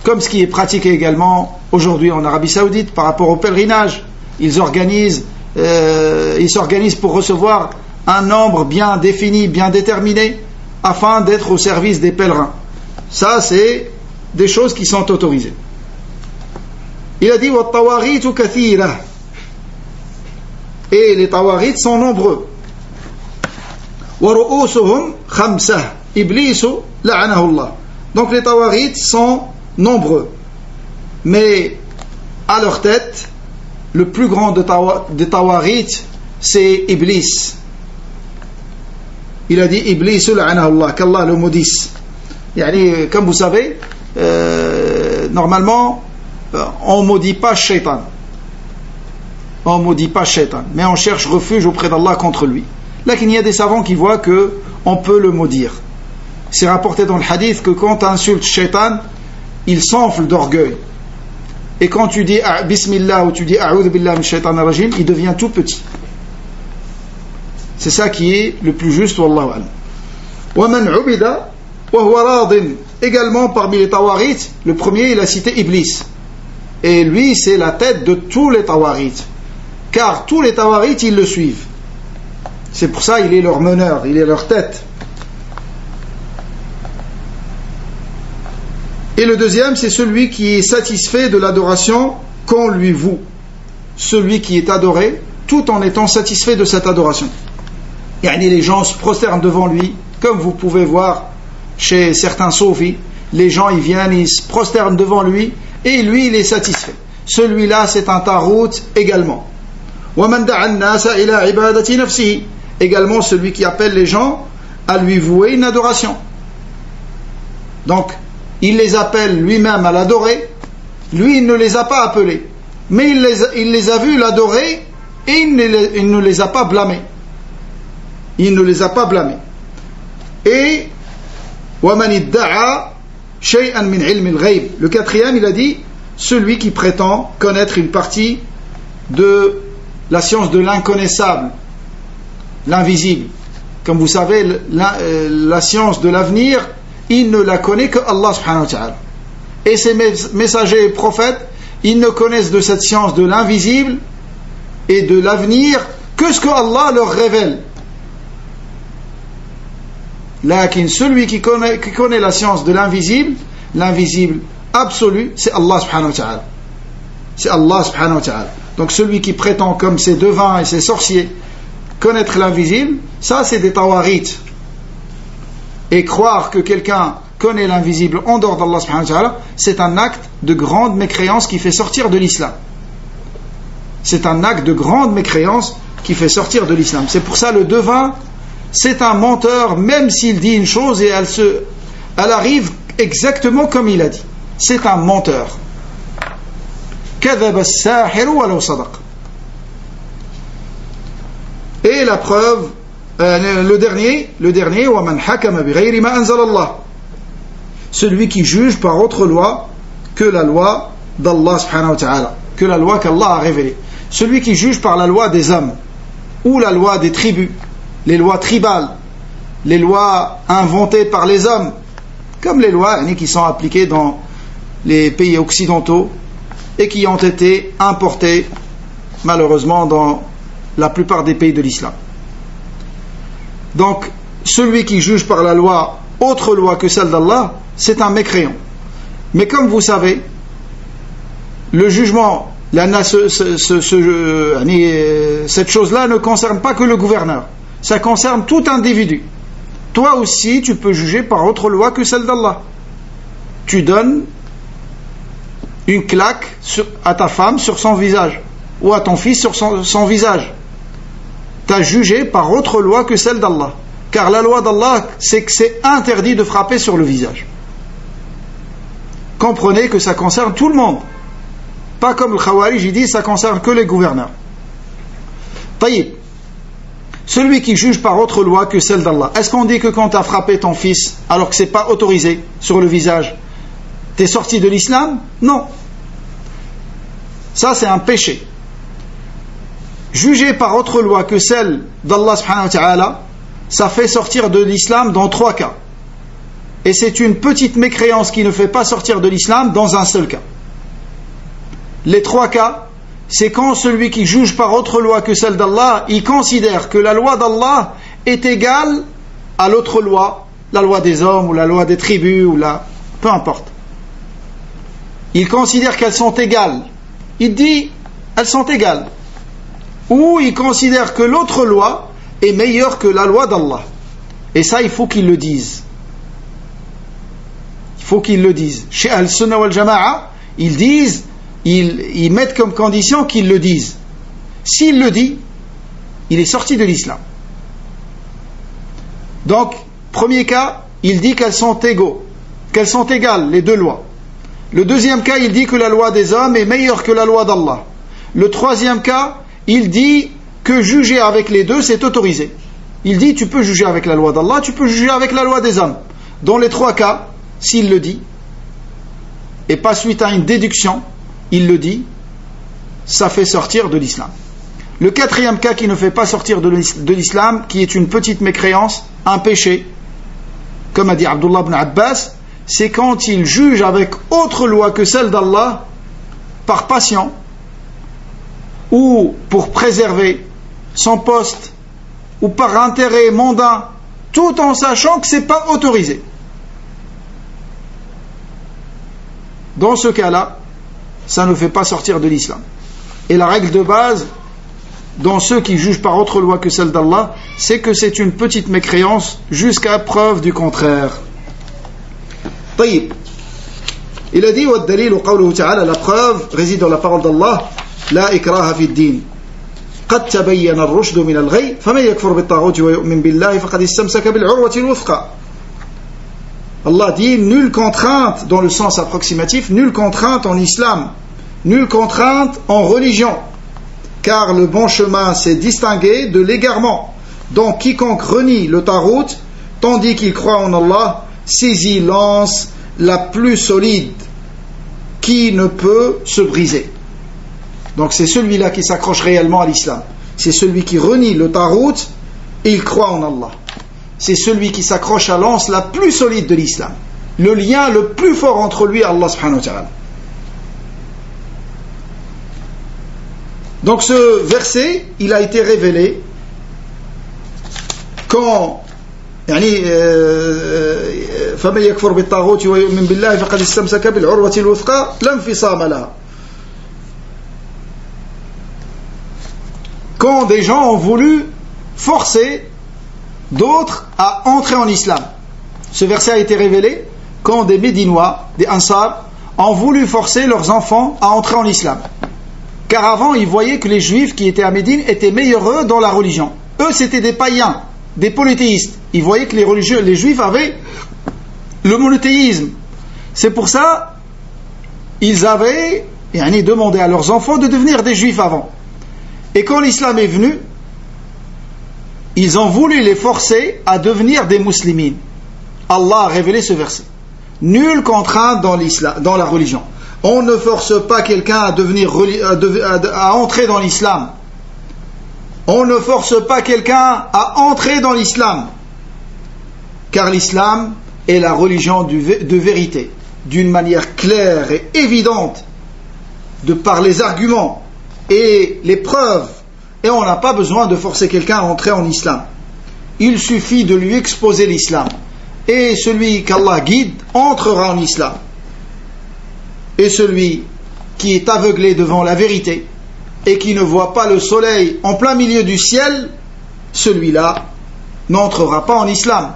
Comme ce qui est pratiqué également aujourd'hui en Arabie Saoudite par rapport au pèlerinage. Ils s'organisent pour recevoir un nombre bien défini, bien déterminé, afin d'être au service des pèlerins. Ça, c'est des choses qui sont autorisées. Il a dit وَالطَّوَاغِيتُ كَثِيرَةٌ. Et les tawaghit sont nombreux. وَرُؤُوسُهُمْ خَمْسَةٌ إِبْلِيسُ لَعَنَهُ اللَّهُ. Donc les tawaghit sont nombreux. Mais à leur tête, le plus grand des tawaghit, c'est Iblis. Il a dit Iblis la'anahu Allah, qu'Allah le maudisse. Comme vous savez, normalement, on ne maudit pas Shaitan. On ne maudit pas Shaitan, mais on cherche refuge auprès d'Allah contre lui. Là, il y a des savants qui voient qu'on peut le maudire. C'est rapporté dans le hadith que quand tu insultes Shaitan, il s'enfle d'orgueil. Et quand tu dis Bismillah ou tu dis A'udhu billah min shaitan ar-rajim, il devient tout petit. C'est ça qui est le plus juste, wallahu a'lam. Wa man 'ubida wa huwa radin. Également parmi les tawaghit, le premier il a cité Iblis. Et lui c'est la tête de tous les tawaghit. Car tous les tawaghit ils le suivent. C'est pour ça il est leur meneur, il est leur tête. Et le deuxième, c'est celui qui est satisfait de l'adoration qu'on lui voue. Celui qui est adoré, tout en étant satisfait de cette adoration. Les gens se prosternent devant lui, comme vous pouvez voir chez certains soufis. Les gens, ils viennent, ils se prosternent devant lui, et lui, il est satisfait. Celui-là, c'est un tarout également. Également, celui qui appelle les gens à lui vouer une adoration. Donc, il les appelle lui-même à l'adorer. Lui, il ne les a pas appelés. Mais il les a vus l'adorer et il ne les a pas blâmés. Il ne les a pas blâmés. Et le quatrième, il a dit celui qui prétend connaître une partie de la science de l'inconnaissable, l'invisible. Comme vous savez, la science de l'avenir, il ne la connaît que Allah subhanahu wa ta'ala. Et ces messagers et prophètes, ils ne connaissent de cette science de l'invisible et de l'avenir que ce que Allah leur révèle. Lakin celui qui connaît la science de l'invisible absolu, c'est Allah subhanahu wa ta'ala. C'est Allah subhanahu wa ta'ala. Donc celui qui prétend comme ses devins et ses sorciers connaître l'invisible, ça c'est des tawaghit. Et croire que quelqu'un connaît l'invisible en dehors d'Allah subhanahu wa ta'ala, c'est un acte de grande mécréance qui fait sortir de l'islam. C'est un acte de grande mécréance qui fait sortir de l'islam. C'est pour ça le devin, c'est un menteur, même s'il dit une chose et elle arrive exactement comme il a dit. C'est un menteur. كذب الساحر ولو صدق. Et la preuve, le dernier, وَمَنْ حَكَمَ بِغَيْرِ مَا أَنزَلَ اللَّهُ. Celui qui juge par autre loi que la loi d'Allah subhanahu wa ta'ala, que la loi qu'Allah a révélée. Celui qui juge par la loi des hommes ou la loi des tribus, les lois tribales, les lois inventées par les hommes, comme les lois qui sont appliquées dans les pays occidentaux et qui ont été importées malheureusement dans la plupart des pays de l'islam. Donc, celui qui juge par la loi, autre loi que celle d'Allah, c'est un mécréant. Mais comme vous savez, le jugement, cette chose-là ne concerne pas que le gouverneur. Ça concerne tout individu. Toi aussi, tu peux juger par autre loi que celle d'Allah. tu donnes une claque à ta femme sur son visage, ou à ton fils sur son visage. Tu as jugé par autre loi que celle d'Allah. Car la loi d'Allah, c'est que c'est interdit de frapper sur le visage. Comprenez que ça concerne tout le monde. Pas comme le Khawarij, il dit ça concerne que les gouverneurs. Taïb. Celui qui juge par autre loi que celle d'Allah. Est-ce qu'on dit que quand tu as frappé ton fils, alors que c'est pas autorisé sur le visage, tu es sorti de l'islam? Non. Ça, c'est un péché. Juger par autre loi que celle d'Allah subhanahu wa ta'ala, ça fait sortir de l'islam dans 3 cas. Et c'est une petite mécréance qui ne fait pas sortir de l'islam dans un seul cas. Les 3 cas, c'est quand celui qui juge par autre loi que celle d'Allah, il considère que la loi d'Allah est égale à l'autre loi, la loi des hommes ou la loi des tribus ou peu importe. Il considère qu'elles sont égales. Il dit elles sont égales. Ou il considère que l'autre loi est meilleure que la loi d'Allah. Et ça, il faut qu'il le dise. Il faut qu'il le dise. Chez Al-Sunnah wal Jama'a, ils disent, ils mettent comme condition qu'ils le disent. S'il le dit, il est sorti de l'islam. Donc, premier cas, il dit qu'elles sont égales, les 2 lois. Le deuxième cas, il dit que la loi des hommes est meilleure que la loi d'Allah. Le troisième cas, il dit que juger avec les 2, c'est autorisé. Il dit, tu peux juger avec la loi d'Allah, tu peux juger avec la loi des hommes. Dans les 3 cas, s'il le dit, et pas suite à une déduction, il le dit, ça fait sortir de l'islam. Le 4e cas qui ne fait pas sortir de l'islam, qui est une petite mécréance, un péché, comme a dit Abdullah ibn Abbas, c'est quand il juge avec autre loi que celle d'Allah, par passion, ou pour préserver son poste, ou par intérêt mondain, tout en sachant que ce n'est pas autorisé. Dans ce cas-là, ça ne fait pas sortir de l'islam. Et la règle de base, dans ceux qui jugent par autre loi que celle d'Allah, c'est que c'est une petite mécréance jusqu'à preuve du contraire. طيب. Il a dit, والدليل قوله تعالى, la preuve réside dans la parole d'Allah, لا إكراه في الدين قد تبين الرشد من الغي فمن يكفر بالطاغوت ويؤمن بالله فقد استمسك بالعروة الوثقى. Allah dit, nulle contrainte dans le sens approximatif, nulle contrainte en islam, nulle contrainte en religion, car le bon chemin s'est distingué de l'égarement. Donc quiconque renie le tarout, tandis qu'il croit en Allah, saisit l'anse la plus solide qui ne peut se briser. Donc c'est celui-là qui s'accroche réellement à l'islam. C'est celui qui renie le tarout et il croit en Allah. C'est celui qui s'accroche à l'anse la plus solide de l'islam. Le lien le plus fort entre lui et Allah subhanahu wa ta'ala. Donc ce verset, il a été révélé quand فمن يكفر بالطاغوت ويؤمن بالله فقد استمسك بالعروة الوثقى لا انفصام لها. Quand des gens ont voulu forcer d'autres à entrer en islam. Ce verset a été révélé quand des Médinois, des Ansar, ont voulu forcer leurs enfants à entrer en islam. Car avant, ils voyaient que les Juifs qui étaient à Médine étaient meilleurs dans la religion. Eux, c'était des païens, des polythéistes. Ils voyaient que les Juifs avaient le monothéisme. C'est pour ça ils avaient demandé à leurs enfants de devenir des Juifs avant. Et quand l'islam est venu, ils ont voulu les forcer à devenir des musulmans. Allah a révélé ce verset. Nulle contrainte dans la religion. On ne force pas quelqu'un à entrer dans l'islam. On ne force pas quelqu'un à entrer dans l'islam. Car l'islam est la religion de vérité, d'une manière claire et évidente, de par les arguments et les preuves. Et on n'a pas besoin de forcer quelqu'un à entrer en islam. Il suffit de lui exposer l'islam. Et celui qu'Allah guide entrera en islam. Et celui qui est aveuglé devant la vérité et qui ne voit pas le soleil en plein milieu du ciel, celui-là n'entrera pas en islam.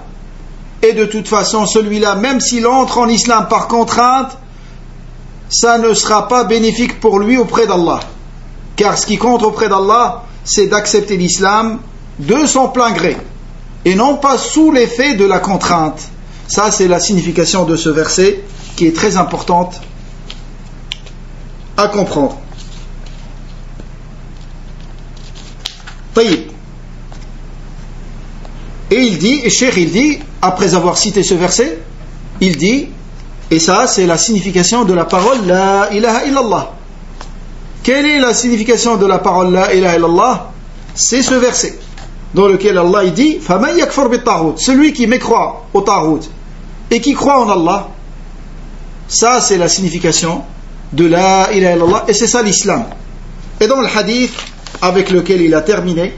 et de toute façon celui-là, même s'il entre en islam par contrainte, ça ne sera pas bénéfique pour lui auprès d'Allah. Car ce qui compte auprès d'Allah, c'est d'accepter l'islam de son plein gré, et non pas sous l'effet de la contrainte. Ça, c'est la signification de ce verset qui est très importante à comprendre. Taïb. Et il dit, et Cheikh il dit, après avoir cité ce verset, il dit, et ça c'est la signification de la parole La ilaha illallah. Quelle est la signification de la parole La ilaha illallah? C'est ce verset dans lequel Allah il dit فَمَنْ يَكْفُرْ بِالطَّاغُوتِ, celui qui mécroit au tarout et qui croit en Allah. Ça c'est la signification de La ilaha illallah, et c'est ça l'islam. Et dans le hadith avec lequel il a terminé,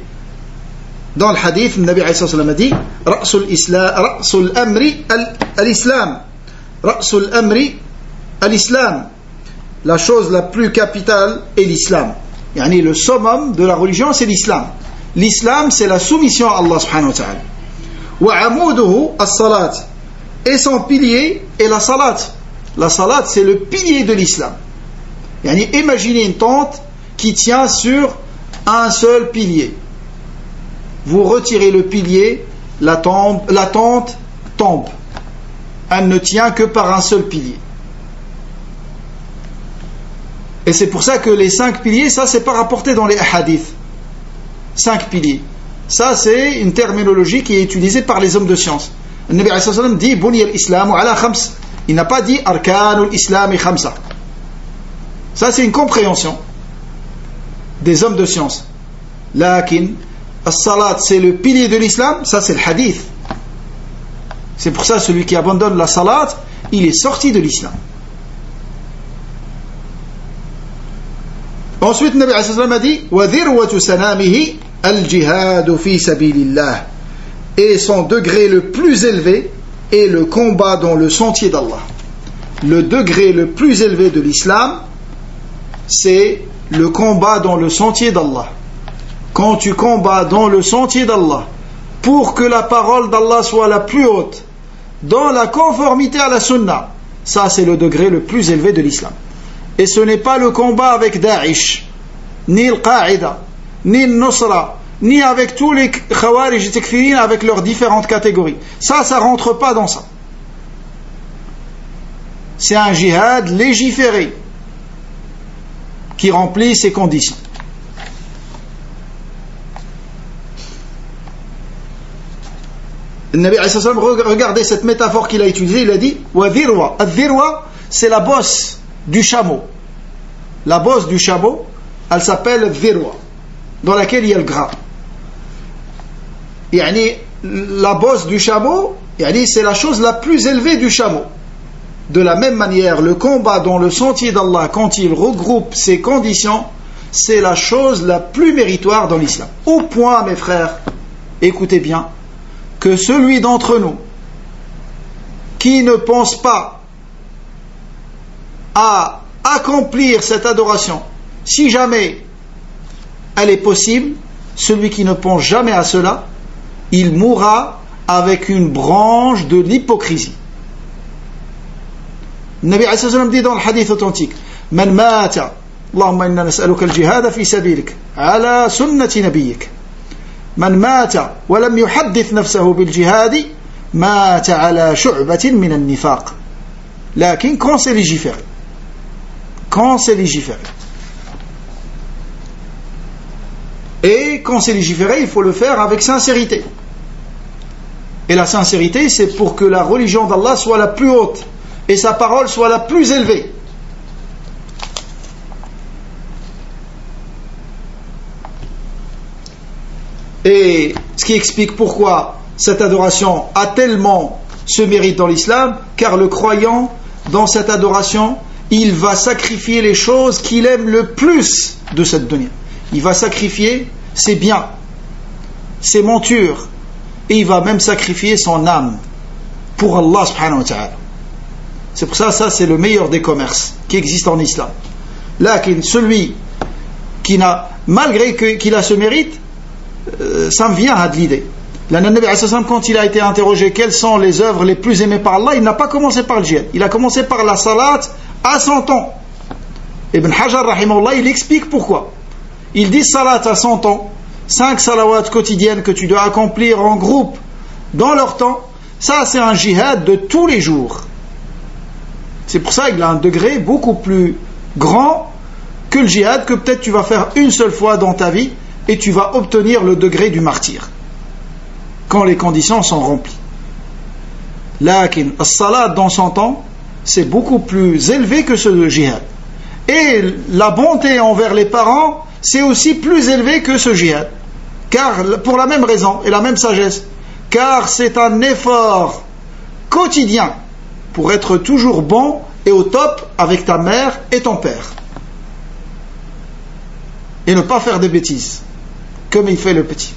dans le hadith, le Nabi alayhi sallam a dit Ra'sul amri al-islam. Ra'sul amri al-islam. La chose la plus capitale est l'islam. Yani le summum de la religion, c'est l'islam. L'islam, c'est la soumission à Allah subhanahu wa ta'ala. Wa amuduhu as-salat. Et son pilier est la salat. La salat, c'est le pilier de l'islam. Yani imaginez une tente qui tient sur un seul pilier. Vous retirez le pilier, la tente tombe. Elle ne tient que par un seul pilier. Et c'est pour ça que les 5 piliers, ça c'est pas rapporté dans les hadiths. 5 piliers. Ça c'est une terminologie qui est utilisée par les hommes de science. Le Nabi sallallahu alayhi wa sallam dit Buniya al-islamu ala khams. Il n'a pas dit Arkanul islami khamsa. Ça c'est une compréhension des hommes de science. Lakin as-salat, c'est le pilier de l'islam, ça c'est le hadith. C'est pour ça celui qui abandonne la salat, il est sorti de l'islam. Ensuite, Nabi sallallahu alayhi wa sallam a dit wa dhirwatu sanamihi al-jihad fi sabilillah. Et son degré le plus élevé est le combat dans le sentier d'Allah. Le degré le plus élevé de l'islam, c'est le combat dans le sentier d'Allah. Quand tu combats dans le sentier d'Allah pour que la parole d'Allah soit la plus haute, dans la conformité à la sunna, ça c'est le degré le plus élevé de l'islam. Et ce n'est pas le combat avec Daesh, ni le Qa'ida, ni le Nusra, ni avec tous les Khawarij et Takfirin avec leurs différentes catégories. Ça rentre pas dans ça. C'est un jihad légiféré qui remplit ces conditions. Le Nabi alayhi salam, regardez cette métaphore qu'il a utilisée, il a dit wa dhirwa. Ad-dhirwa, c'est la bosse du chameau. La bosse du chameau, elle s'appelle dhirwa, dans laquelle il y a le gras. Yani, la bosse du chameau, yani, c'est la chose la plus élevée du chameau. De la même manière, le combat dans le sentier d'Allah, quand il regroupe ces conditions, c'est la chose la plus méritoire dans l'islam. Au point, mes frères, écoutez bien, que celui d'entre nous qui ne pense pas à accomplir cette adoration, si jamais elle est possible, celui qui ne pense jamais à cela, il mourra avec une branche de l'hypocrisie. Le Nabi alayhi sallam dit dans le hadith authentique Man mata, Allahumma inna nas'aluka al-jihada fi sabilik ala sunnati nabiyyik. Man mata wa lam yuhaddith nafsahu bil jihadi mata ala shu'batin min an-nifaq. Lakin quand c'est légiféré, et quand c'est légiféré, il faut le faire avec sincérité. Et la sincérité, c'est pour que la religion d'Allah soit la plus haute et sa parole soit la plus élevée. Et ce qui explique pourquoi cette adoration a tellement ce mérite dans l'islam, car le croyant, dans cette adoration, il va sacrifier les choses qu'il aime le plus de cette dunya. Il va sacrifier ses biens, ses montures, et il va même sacrifier son âme pour Allah subhanahu wa ta'ala. C'est pour ça, ça c'est le meilleur des commerces qui existe en islam. Là, celui qui n'a, malgré qu'il a ce mérite, ça me vient à de l'idée. Le Nabi alayhi salam, quand il a été interrogé quelles sont les œuvres les plus aimées par Allah, il n'a pas commencé par le djihad. Il a commencé par la salat à 100 ans. Ibn Hajar, rahimahullah, il explique pourquoi. Il dit salat à 100 ans, 5 salawats quotidiennes que tu dois accomplir en groupe dans leur temps, ça c'est un djihad de tous les jours. C'est pour ça qu'il a un degré beaucoup plus grand que le djihad que peut-être tu vas faire une seule fois dans ta vie et tu vas obtenir le degré du martyr quand les conditions sont remplies. Lakin, as-salat dans 100 ans, c'est beaucoup plus élevé que ce djihad. Et la bonté envers les parents, c'est aussi plus élevé que ce djihad. Car, pour la même raison et la même sagesse, car c'est un effort quotidien pour être toujours bon et au top avec ta mère et ton père. Et ne pas faire des bêtises, comme il fait le petit.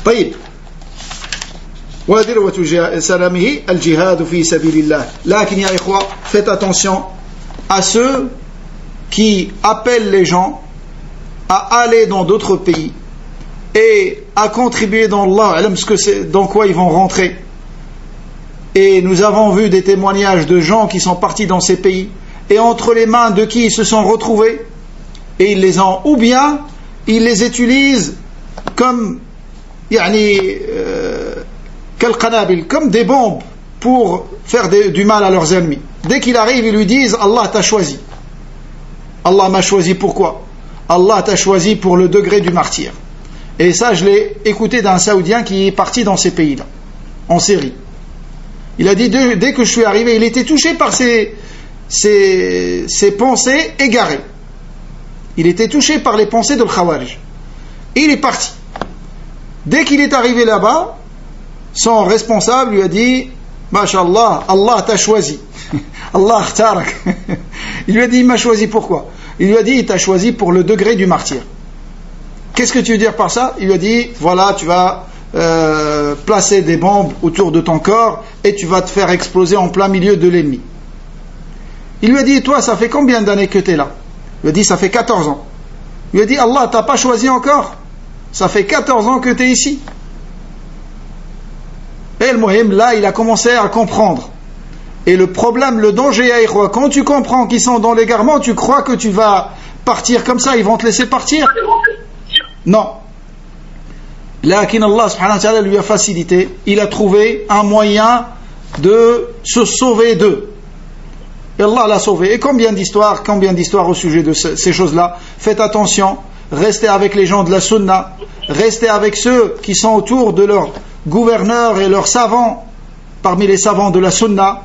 طيب وذروة سلامه الجهاد في سبيل الله لكن يا إخوة faites attention à ceux qui appellent les gens à aller dans d'autres pays et à contribuer dans Allah, dans quoi ils vont rentrer. Et nous avons vu des témoignages de gens qui sont partis dans ces pays et entre les mains de qui ils se sont retrouvés et ils les ont, ou bien ils les utilisent comme comme des bombes pour faire du mal à leurs ennemis. Dès qu'il arrive, ils lui disent Allah t'a choisi. Allah m'a choisi pourquoi? Allah t'a choisi pour le degré du martyr. Et ça, je l'ai écouté d'un Saoudien qui est parti dans ces pays-là, en Syrie. Il a dit, dès que je suis arrivé, il était touché par ses pensées égarées. Il était touché par les pensées de l'Khawarij. Et il est parti. Dès qu'il est arrivé là-bas, son responsable lui a dit Masha'Allah, Allah t'a choisi. Allah akhtarak. Il lui a dit, il m'a choisi pourquoi? Il lui a dit, il t'a choisi pour le degré du martyr. Qu'est-ce que tu veux dire par ça? Il lui a dit, voilà, tu vas placer des bombes autour de ton corps et tu vas te faire exploser en plein milieu de l'ennemi. Il lui a dit, toi, ça fait combien d'années que tu es là? Il lui a dit, ça fait 14 ans. Il lui a dit, Allah t'a pas choisi encore? Ça fait 14 ans que tu es ici. Et le Mohim, là, il a commencé à comprendre. Et le problème, le danger, quand tu comprends qu'ils sont dans l'égarement, tu crois que tu vas partir comme ça, ils vont te laisser partir? Non. Lakin Allah subhanahu wa ta'ala lui a facilité, il a trouvé un moyen de se sauver d'eux. Et Allah l'a sauvé. Et combien d'histoires au sujet de ces choses-là. Faites attention, restez avec les gens de la sunna, restez avec ceux qui sont autour de leurs gouverneurs et leurs savants, parmi les savants de la sunna,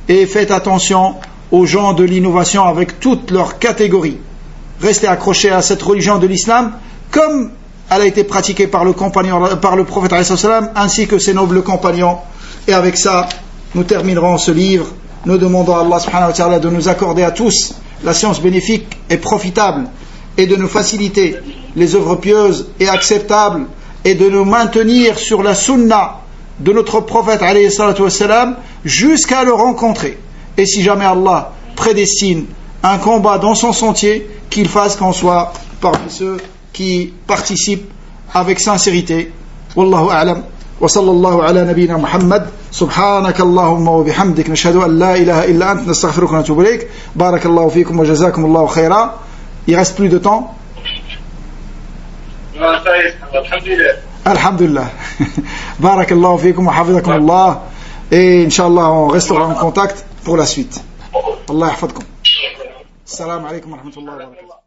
et faites attention aux gens de l'innovation avec toutes leurs catégories. Restez accrochés à cette religion de l'islam comme elle a été pratiquée par le prophète ainsi que ses nobles compagnons. Et avec ça, nous terminerons ce livre. Nous demandons à Allah subhanahu wa ta'ala de nous accorder à tous la science bénéfique et profitable et de nous faciliter les œuvres pieuses et acceptables et de nous maintenir sur la sunna de notre prophète alayhi salatu wassalam jusqu'à le rencontrer. Et si jamais Allah prédestine un combat dans son sentier, qu'il fasse qu'on soit parmi ceux qui participent avec sincérité. Wallahu a'lam. وصلى الله على نبينا محمد سبحانك اللهم وبحمدك نشهد أن لا إله إلا أنت نستغفرك ونتوب إليك بارك الله فيكم وجزاكم الله خيرا. Il reste plus de temps. Alhamdulillah. بارك الله فيكم وحفظكم الله. Et Inch'Allah on restera en contact pour la suite. Allah يحفظكم. السلام عليكم ورحمة الله وبركاته.